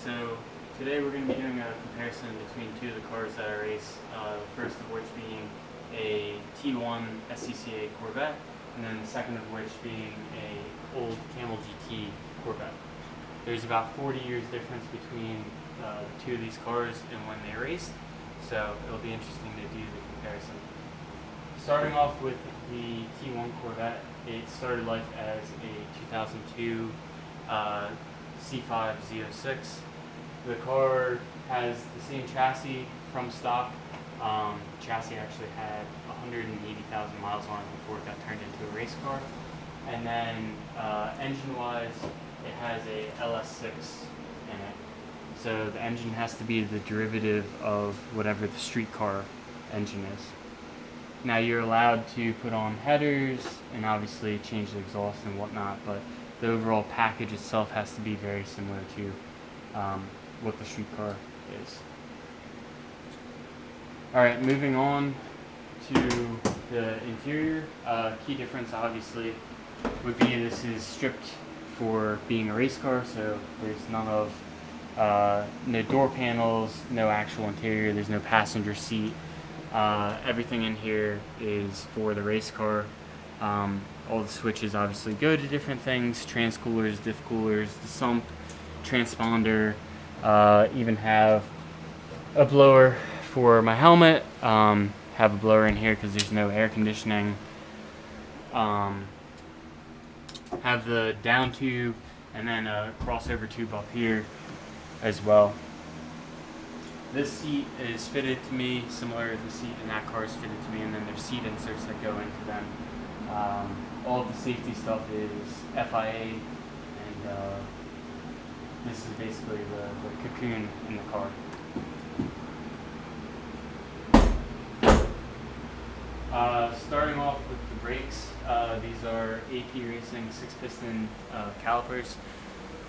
So today we're going to be doing a comparison between two of the cars that I race, the first of which being a T1 SCCA Corvette, and then the second of which being a old Camel GT Corvette. There's about 40 years difference between two of these cars and when they raced, so it'll be interesting to do the comparison. Starting off with the T1 Corvette, it started life as a 2002 C5 Z06. The car has the same chassis from stock. Chassis actually had 180,000 miles on it before it got turned into a race car. And then engine-wise, it has a LS6 in it. So the engine has to be the derivative of whatever the street car engine is. Now you're allowed to put on headers and obviously change the exhaust and whatnot, but the overall package itself has to be very similar to what the street car is. Alright, moving on to the interior. Key difference obviously would be this is stripped for being a race car, so there's none of no door panels, no actual interior, there's no passenger seat. Everything in here is for the race car. All the switches obviously go to different things: trans coolers, diff coolers, the sump, transponder, even have a blower for my helmet. Have a blower in here because there's no air conditioning. Have the down tube and then a crossover tube up here as well. This seat is fitted to me, similar to the seat in that car is fitted to me, and then there's seat inserts that go into them. All of the safety stuff is FIA, and this is basically the cocoon in the car. Starting off with the brakes, these are AP Racing 6-piston calipers.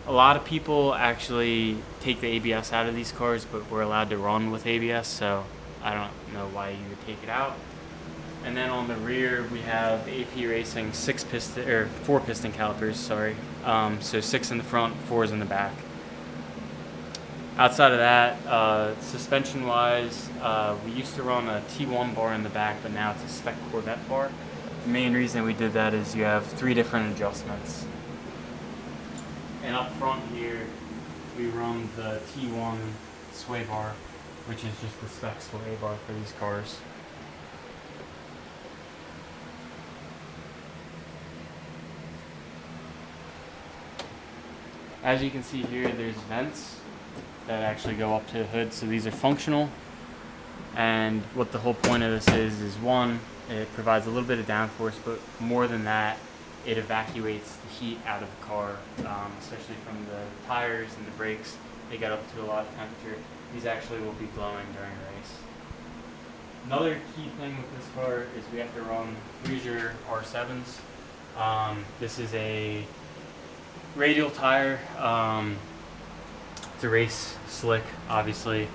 A lot of people actually take the ABS out of these cars, but we're allowed to run with ABS, so I don't know why you would take it out. And then on the rear, we have AP Racing 4-piston calipers. Sorry, so 6 in the front, 4s in the back. Outside of that, suspension-wise, we used to run a T1 bar in the back, but now it's a spec Corvette bar. The main reason we did that is you have 3 different adjustments. And up front here, we run the T1 sway bar, which is just the spec sway bar for these cars. As you can see here, there's vents that actually go up to the hood, so these are functional. And what the whole point of this is one, it provides a little bit of downforce, but more than that, it evacuates the heat out of the car, especially from the tires and the brakes. They get up to a lot of temperature. These actually will be blowing during a race. Another key thing with this car is we have to run Hoosier R7s. This is a radial tire. It's a race slick, obviously.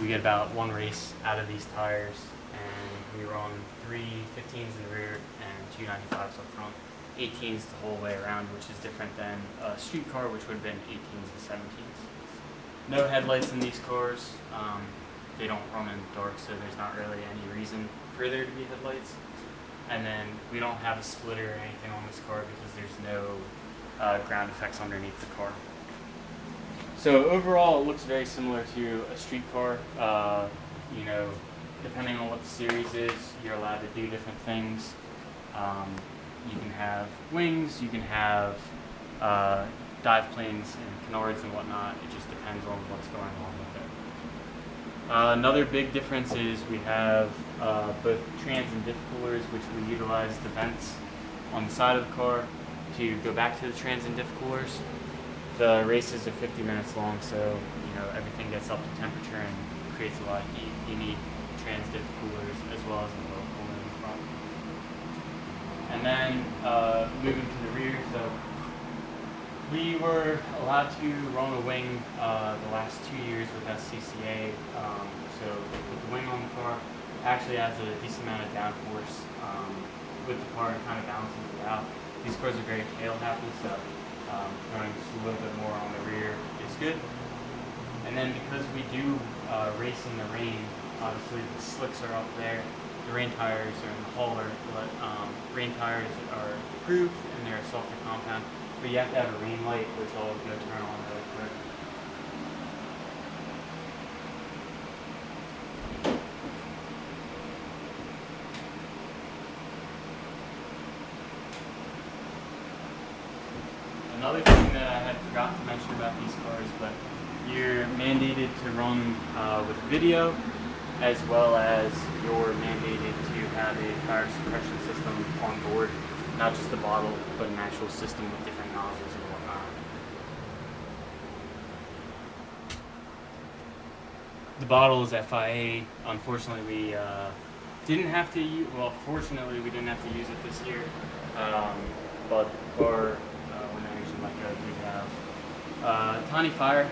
We get about 1 race out of these tires, and we run 3 15s in the rear and 2 95s up front. 18s the whole way around, which is different than a street car, which would have been 18s and 17s. No headlights in these cars. They don't run in the dark, so there's not really any reason for there to be headlights. And then we don't have a splitter or anything on this car because there's no ground effects underneath the car. So overall, it looks very similar to a street car. You know, depending on what the series is, you're allowed to do different things. You can have wings, you can have dive planes and canards and whatnot. It just depends on what's going on with it. Another big difference is we have both trans and diff coolers, which we utilize the vents on the side of the car to go back to the trans and diff coolers. The races are 50 minutes long, so you know everything gets up to temperature and creates a lot of heat. You need trans diff coolers as well as a low cooler in the front. And then moving to the rear, so we were allowed to run a wing the last 2 years with SCCA. So with the wing on the car, it actually adds a decent amount of downforce with the car and kind of balances it out. These cars are very tail happy, so going just a little bit more on the rear is looks good. And then because we do race in the rain, obviously the slicks are up there. The rain tires are in the hauler, but rain tires are approved and they're a softer compound. But you have to have a rain light, which I'll go turn on really quick. Another thing that I had forgot to mention about these cars, but you're mandated to run with video, as well as you're mandated to have a fire suppression system on board, not just a bottle, but an actual system with different nozzles and whatnot. The bottle is FIA. Unfortunately, we didn't have to use, well, fortunately, we didn't have to use it this year, but the car, like we have tiny fire,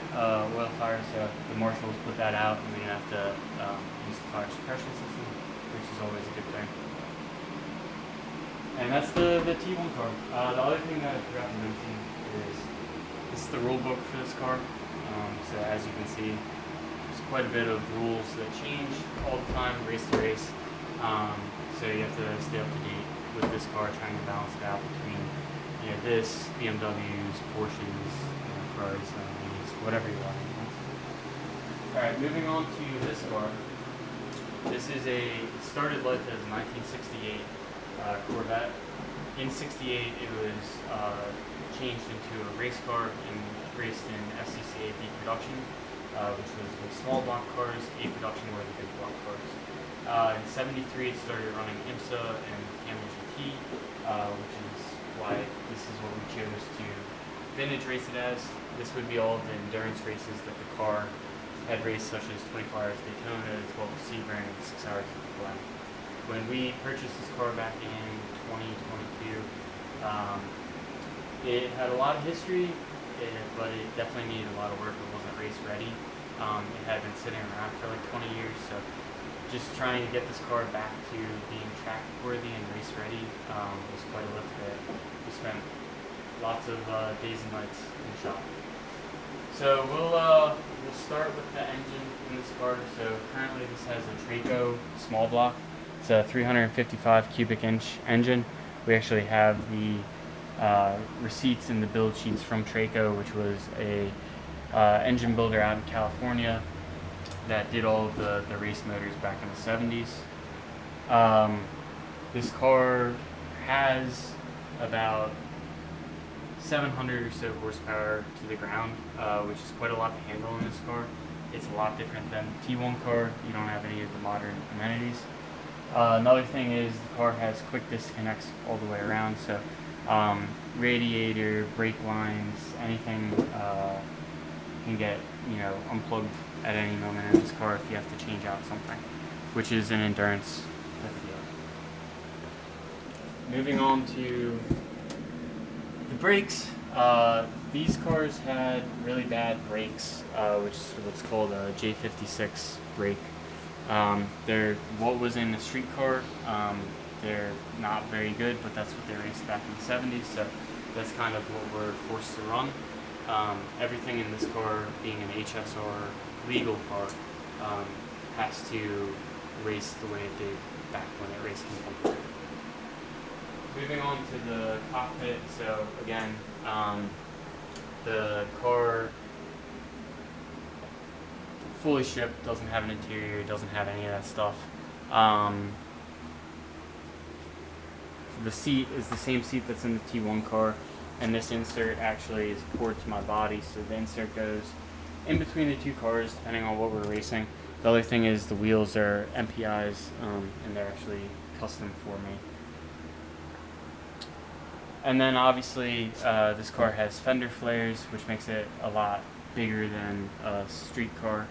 oil fire, so the marshals put that out and we're going to have to use the fire suppression system, which is always a good thing. And that's the T1 car. The other thing that I forgot to mention is this is the rule book for this car. So as you can see, there's quite a bit of rules that change all the time, race to race. So you have to stay up to date with this car, trying to balance it out between this, BMWs, Porsches, Ferraris, Lamborghinis, whatever you want. Alright, moving on to this car. This is it started life as a 1968 Corvette. In 68 it was changed into a race car and raced in SCCA B production, which was the small block cars. A production were the big block cars. In 73 it started running IMSA and Camel GT, which is why this is what we chose to vintage race it as. This would be all of the endurance races that the car had raced, such as 24 Hours Daytona, 12 Sebring, and 6 Hours of the Glen. When we purchased this car back in 2022, it had a lot of history, but it definitely needed a lot of work. It wasn't race ready. It had been sitting around for like 20 years, so just trying to get this car back to being track worthy and race ready was quite a lift. We spent lots of days and nights in the shop. So we'll start with the engine in this car. So currently this has a Traco small block. It's a 355 cubic inch engine. We actually have the receipts and the build sheets from Traco, which was a engine builder out in California that did all of the race motors back in the 70s. This car has about 700 or so horsepower to the ground, which is quite a lot to handle in this car. It's a lot different than the T1 car. You don't have any of the modern amenities. Another thing is the car has quick disconnects all the way around, so radiator, brake lines, anything can get unplugged at any moment in this car if you have to change out something, which is an endurance type of deal. Moving on to the brakes. These cars had really bad brakes, which is what's called a J56 brake. They're what was in a street car. They're not very good, but that's what they raced back in the 70s, so that's kind of what we're forced to run. Everything in this car, being an HSR legal car, has to race the way it did back when it raced completely. Moving on to the cockpit, so again, the car fully shipped, doesn't have an interior, doesn't have any of that stuff. The seat is the same seat that's in the T1 car, and this insert actually is poured to my body, so the insert goes in between the two cars depending on what we're racing. The other thing is the wheels are MPIs, and they're actually custom for me. And then obviously this car has fender flares, which makes it a lot bigger than a street car.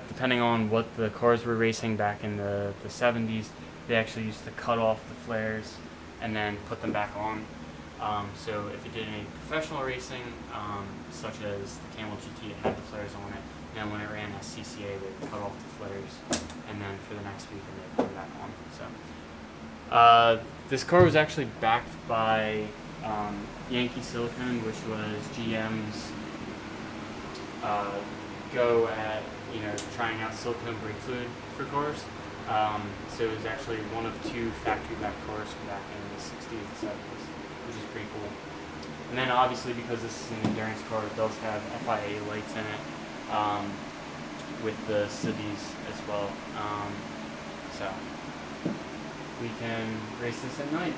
Depending on what the cars were racing back in the 70s, they actually used to cut off the flares and then put them back on. So if it did any professional racing, such as the Camel GT, it had the flares on it. And when it ran SCCA, they would cut off the flares, and then for the next week, they put them back on. So this car was actually backed by Yankee Silicone, which was GM's go at, you know, trying out silicone brake fluid for cars. So it was actually one of 2 factory-backed cars from back in the 60s and 70s, which is pretty cool. And then obviously, because this is an endurance car, it does have FIA lights in it, with the cities as well. So we can race this at night.